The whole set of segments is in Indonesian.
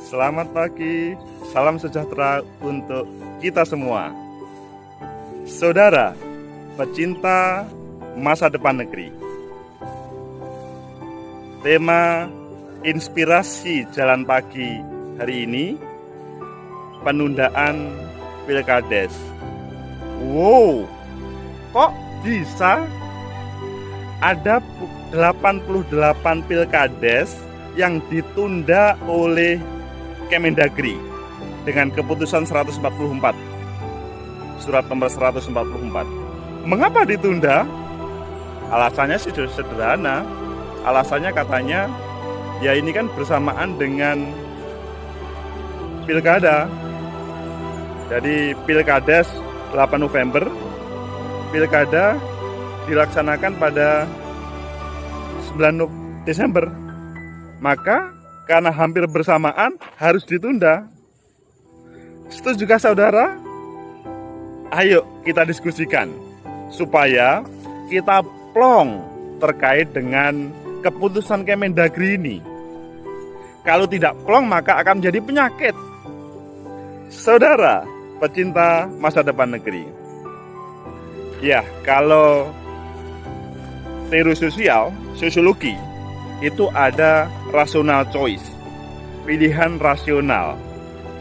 Selamat pagi, salam sejahtera untuk kita semua. Saudara, pecinta masa depan negeri. Tema inspirasi jalan pagi hari ini, penundaan Pilkades. Wow, kok bisa ada 88 Pilkades yang ditunda oleh Kemendagri dengan keputusan 144, surat nomor 144. Mengapa ditunda? Alasannya sudah sederhana. Alasannya katanya, ya ini kan bersamaan dengan pilkada. Jadi Pilkades 8 November, pilkada dilaksanakan pada 9 Desember. Maka karena hampir bersamaan harus ditunda. Setujukah saudara? Ayo kita diskusikan supaya kita plong terkait dengan keputusan Kemendagri ini. Kalau tidak plong maka akan menjadi penyakit. Saudara, pecinta masa depan negeri. Ya, kalau teori sosial, sosiologi, itu ada rational choice, pilihan rasional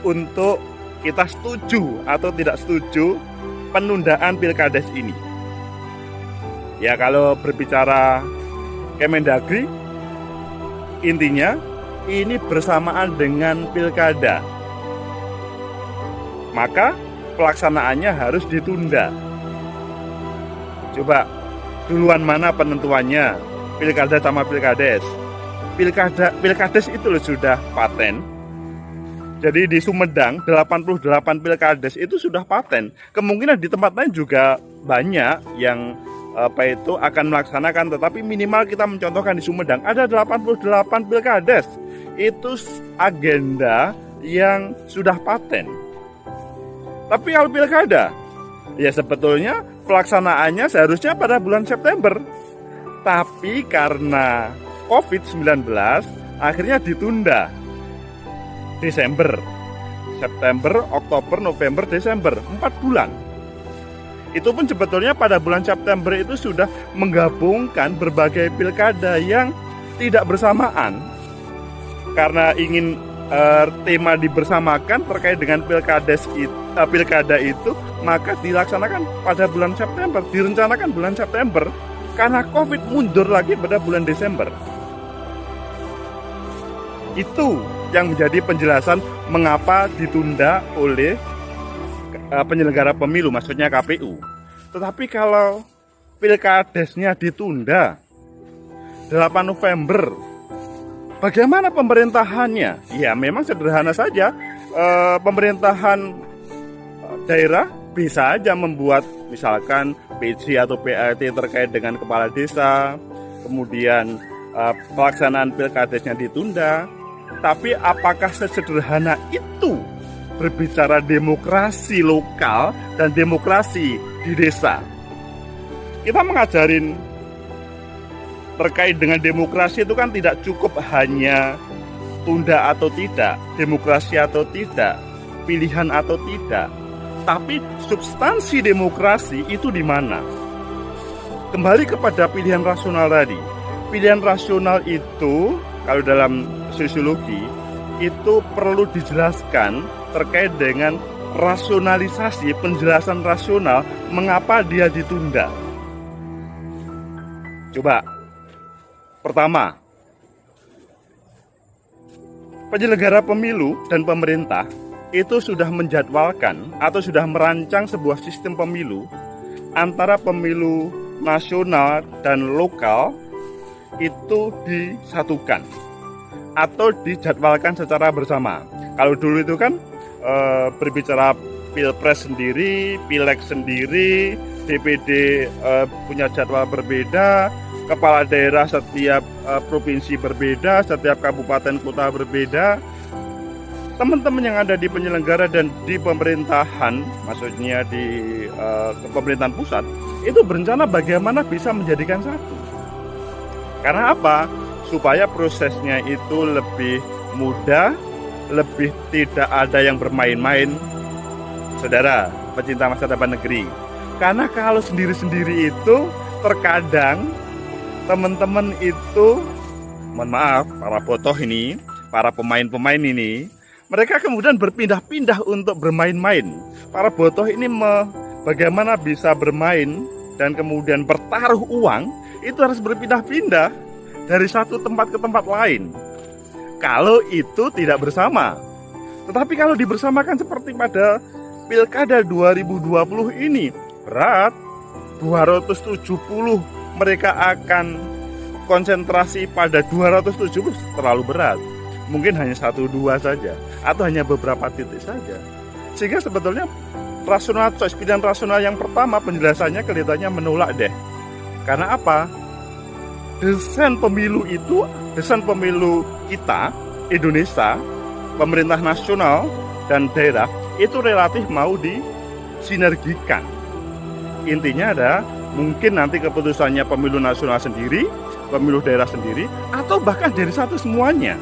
untuk kita setuju atau tidak setuju penundaan Pilkades ini. Ya, kalau berbicara Kemendagri, intinya ini bersamaan dengan pilkada, maka pelaksanaannya harus ditunda. Coba duluan mana penentuannya? Pilkada sama Pilkades. Pilkades itu loh sudah paten. Jadi di Sumedang 88 Pilkades itu sudah paten. Kemungkinan di tempat lain juga banyak yang akan melaksanakan, tetapi minimal kita mencontohkan di Sumedang ada 88 Pilkades. Itu agenda yang sudah paten. Tapi kalau pilkada, ya sebetulnya pelaksanaannya seharusnya pada bulan September. Tapi karena COVID-19 akhirnya ditunda. Desember, September, Oktober, November, Desember, 4 bulan. Itu pun sebetulnya pada bulan September itu sudah menggabungkan berbagai pilkada yang tidak bersamaan. Karena ingin tema dibersamakan terkait dengan pilkada itu, maka dilaksanakan pada bulan September, direncanakan bulan September. Karena COVID mundur lagi pada bulan Desember. Itu yang menjadi penjelasan mengapa ditunda oleh penyelenggara pemilu, maksudnya KPU. Tetapi kalau Pilkadesnya ditunda 8 November, bagaimana pemerintahannya? Ya memang sederhana saja, pemerintahan daerah bisa aja membuat misalkan PJ atau PAT terkait dengan kepala desa, kemudian pelaksanaan Pilkadesnya ditunda. Tapi apakah sesederhana itu berbicara demokrasi lokal dan demokrasi di desa? Kita mengajarin terkait dengan demokrasi itu kan tidak cukup hanya tunda atau tidak, demokrasi atau tidak, pilihan atau tidak. Tapi substansi demokrasi itu di mana? Kembali kepada pilihan rasional tadi. Pilihan rasional itu, kalau dalam sosiologi, itu perlu dijelaskan terkait dengan rasionalisasi, penjelasan rasional mengapa dia ditunda. Coba, pertama, penyelenggara pemilu dan pemerintah itu sudah menjadwalkan atau sudah merancang sebuah sistem pemilu antara pemilu nasional dan lokal itu disatukan atau dijadwalkan secara bersama. Kalau dulu itu kan berbicara pilpres sendiri, pileg sendiri, DPD punya jadwal berbeda, kepala daerah setiap provinsi berbeda, setiap kabupaten kota berbeda. Teman-teman yang ada di penyelenggara dan di pemerintahan, maksudnya di pemerintahan pusat, itu berencana bagaimana bisa menjadikan satu. Karena apa? Supaya prosesnya itu lebih mudah, lebih tidak ada yang bermain-main, saudara pecinta masa depan negeri. Karena kalau sendiri-sendiri itu terkadang teman-teman itu, mohon maaf, para botoh ini, para pemain-pemain ini, mereka kemudian berpindah-pindah untuk bermain-main. Para botoh ini bagaimana bisa bermain dan kemudian bertaruh uang, itu harus berpindah-pindah dari satu tempat ke tempat lain. Kalau itu tidak bersama. Tetapi kalau dibersamakan seperti pada Pilkada 2020 ini, berat, 270 mereka akan konsentrasi pada 270, terlalu berat. Mungkin hanya 1-2 saja, atau hanya beberapa titik saja. Sehingga sebetulnya rasional choice, pilihan rasional yang pertama penjelasannya kelihatannya menolak deh. Karena apa? Desain pemilu itu, desain pemilu kita, Indonesia, pemerintah nasional dan daerah, itu relatif mau disinergikan. Intinya ada mungkin nanti keputusannya pemilu nasional sendiri, pemilu daerah sendiri, atau bahkan dari satu semuanya.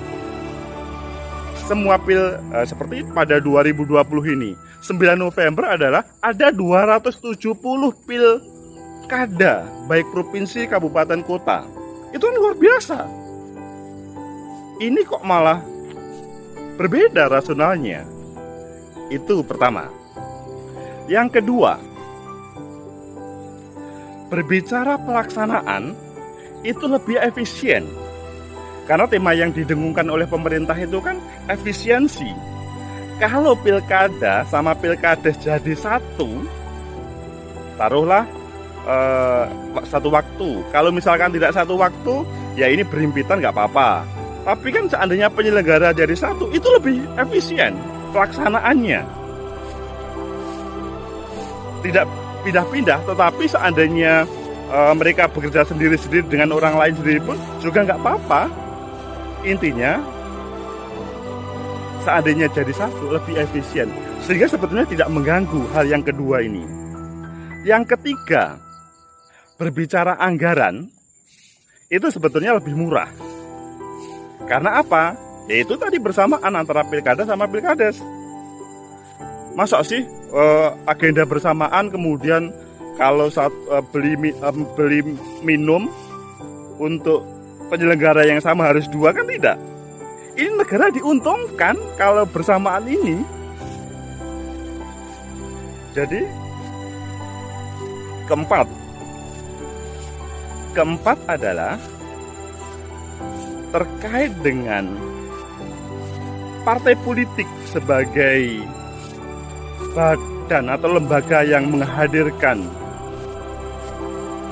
Semua seperti pada 2020 ini, 9 November adalah ada 270 pilkada, baik provinsi, kabupaten, kota. Itu kan luar biasa. Ini kok malah berbeda rasionalnya. Itu pertama. Yang kedua, berbicara pelaksanaan itu lebih efisien. Karena tema yang didengungkan oleh pemerintah itu kan efisiensi. Kalau pilkada sama pilkades jadi satu, taruhlah satu waktu. Kalau misalkan tidak satu waktu, ya ini berhimpitan nggak apa-apa. Tapi kan seandainya penyelenggara jadi satu, itu lebih efisien pelaksanaannya. Tidak pindah-pindah, tetapi seandainya mereka bekerja sendiri-sendiri dengan orang lain sendiri pun juga nggak apa-apa. Intinya, seandainya jadi satu, lebih efisien. Sehingga sebetulnya tidak mengganggu hal yang kedua ini. Yang ketiga, berbicara anggaran, itu sebetulnya lebih murah. Karena apa? Yaitu tadi bersamaan antara pilkada sama pilkades. Masa sih agenda bersamaan kemudian kalau beli minum untuk penyelenggara yang sama harus dua, kan tidak. Ini negara diuntungkan kalau bersamaan ini. Jadi keempat adalah terkait dengan partai politik sebagai badan atau lembaga yang menghadirkan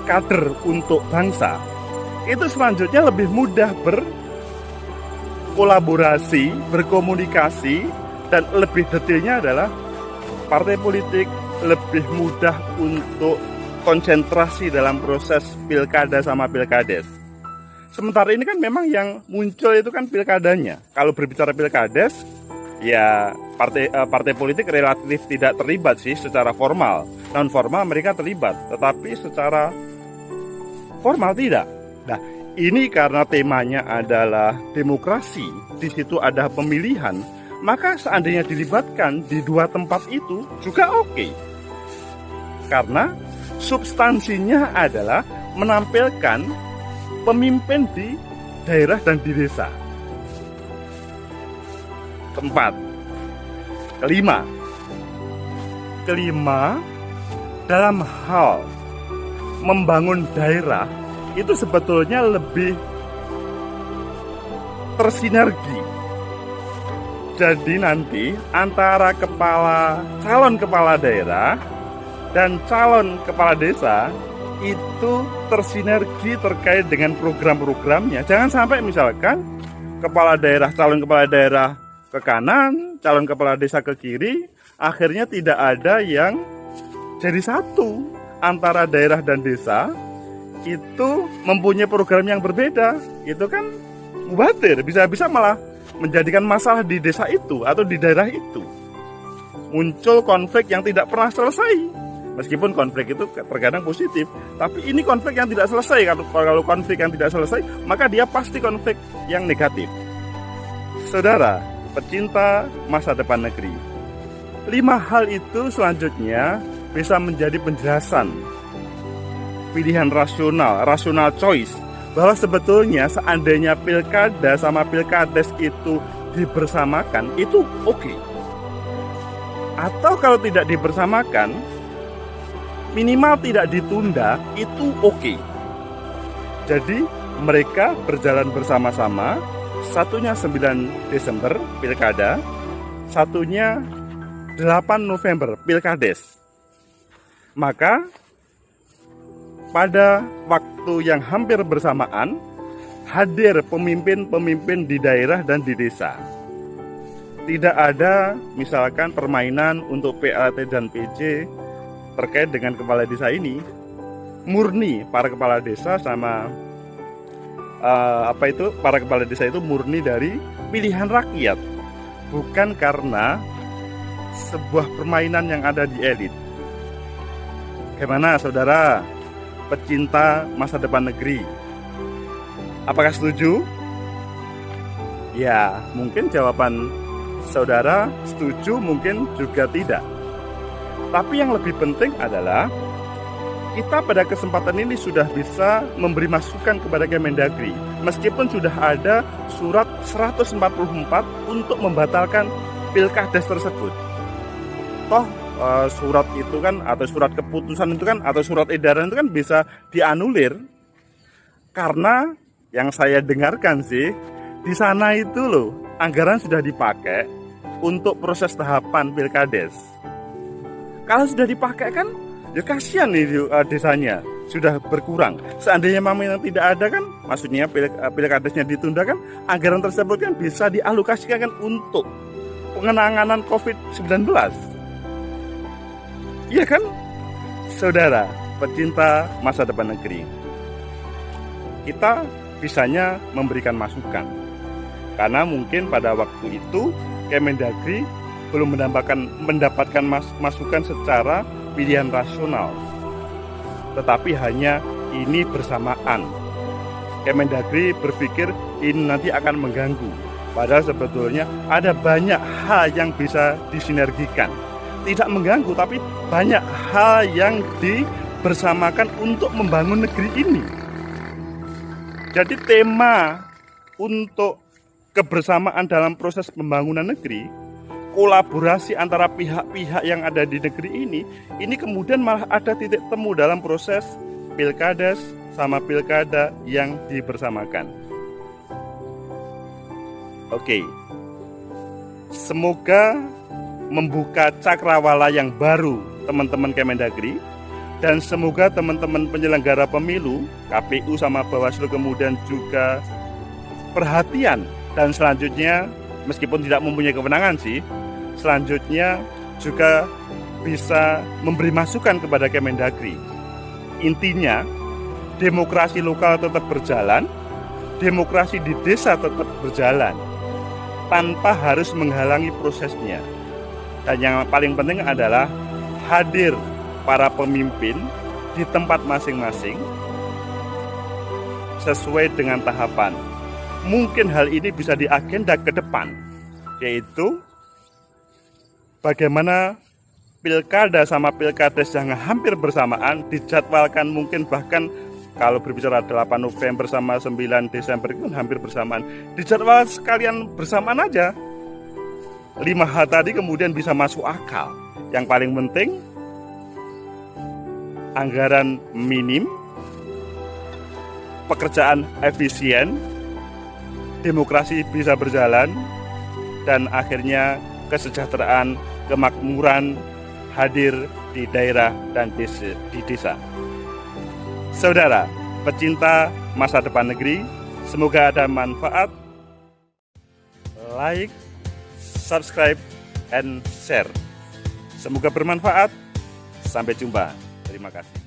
kader untuk bangsa. Itu selanjutnya lebih mudah berkolaborasi, berkomunikasi, dan lebih detailnya adalah partai politik lebih mudah untuk konsentrasi dalam proses pilkada sama pilkades. Sementara ini kan memang yang muncul itu kan pilkadanya. Kalau berbicara pilkades, ya partai politik relatif tidak terlibat sih secara formal. Non formal mereka terlibat, tetapi secara formal tidak. Nah, ini karena temanya adalah demokrasi, di situ ada pemilihan, maka seandainya dilibatkan di dua tempat itu juga oke. Karena substansinya adalah menampilkan pemimpin di daerah dan di desa. Kelima, dalam hal membangun daerah itu sebetulnya lebih tersinergi. Jadi nanti antara calon kepala daerah dan calon kepala desa itu tersinergi terkait dengan program-programnya. Jangan sampai misalkan calon kepala daerah ke kanan, calon kepala desa ke kiri, akhirnya tidak ada yang jadi satu. Antara daerah dan desa itu mempunyai program yang berbeda. Itu kan mubatir, bisa-bisa malah menjadikan masalah di desa itu atau di daerah itu. Muncul konflik yang tidak pernah selesai. Meskipun konflik itu terkadang positif, tapi ini konflik yang tidak selesai. Kalau konflik yang tidak selesai, maka dia pasti konflik yang negatif. Saudara, pecinta masa depan negeri. 5 hal itu selanjutnya bisa menjadi penjelasan pilihan rasional choice, bahwa sebetulnya seandainya pilkada sama pilkades itu dibersamakan, itu oke. Atau kalau tidak dibersamakan, minimal tidak ditunda, itu oke. Jadi mereka berjalan bersama-sama, satunya 9 Desember pilkada, satunya 8 November pilkades. Maka pada waktu yang hampir bersamaan, hadir pemimpin-pemimpin di daerah dan di desa. Tidak ada misalkan permainan untuk PLT dan PJ terkait dengan kepala desa ini. Murni para kepala desa sama para kepala desa itu murni dari pilihan rakyat, bukan karena sebuah permainan yang ada di elit. Bagaimana saudara pecinta masa depan negeri? Apakah setuju? Ya, mungkin jawaban saudara setuju, mungkin juga tidak. Tapi yang lebih penting adalah kita pada kesempatan ini sudah bisa memberi masukan kepada Kemendagri, meskipun sudah ada surat 144 untuk membatalkan pilkades tersebut. Toh surat itu kan, atau surat keputusan itu kan, atau surat edaran itu kan bisa dianulir. Karena yang saya dengarkan sih, di sana itu loh, anggaran sudah dipakai untuk proses tahapan pilkades. Kalau sudah dipakai kan, ya kasihan nih desanya, sudah berkurang. Seandainya memang tidak ada kan, maksudnya pilkadesnya ditunda kan, anggaran tersebut kan bisa dialokasikan kan untuk penanganan COVID-19. Iya kan, saudara pecinta masa depan negeri? Kita bisanya memberikan masukan, karena mungkin pada waktu itu Kemendagri belum mendapatkan masukan secara pilihan rasional, tetapi hanya ini bersamaan. Kemendagri berpikir ini nanti akan mengganggu, padahal sebetulnya ada banyak hal yang bisa disinergikan. Tidak mengganggu, tapi banyak hal yang dibersamakan untuk membangun negeri ini. Jadi tema untuk kebersamaan dalam proses pembangunan negeri, kolaborasi antara pihak-pihak yang ada di negeri ini kemudian malah ada titik temu dalam proses pilkades sama pilkada yang dibersamakan. Oke, semoga membuka cakrawala yang baru teman-teman Kemendagri, dan semoga teman-teman penyelenggara pemilu, KPU sama Bawaslu kemudian juga perhatian, dan selanjutnya meskipun tidak mempunyai kewenangan sih, selanjutnya juga bisa memberi masukan kepada Kemendagri. Intinya, demokrasi lokal tetap berjalan, demokrasi di desa tetap berjalan, tanpa harus menghalangi prosesnya. Dan yang paling penting adalah hadir para pemimpin di tempat masing-masing sesuai dengan tahapan. Mungkin hal ini bisa diagenda ke depan, yaitu bagaimana pilkada sama pilkades yang hampir bersamaan dijadwalkan, mungkin bahkan kalau berbicara 8 November sama 9 Desember itu hampir bersamaan, dijadwal sekalian bersamaan aja. 5 hal tadi kemudian bisa masuk akal. Yang paling penting, anggaran minim, pekerjaan efisien, demokrasi bisa berjalan, dan akhirnya kesejahteraan, kemakmuran hadir di daerah dan di desa. Saudara pecinta masa depan negeri, semoga ada manfaat. Like, subscribe, and share. Semoga bermanfaat. Sampai jumpa. Terima kasih.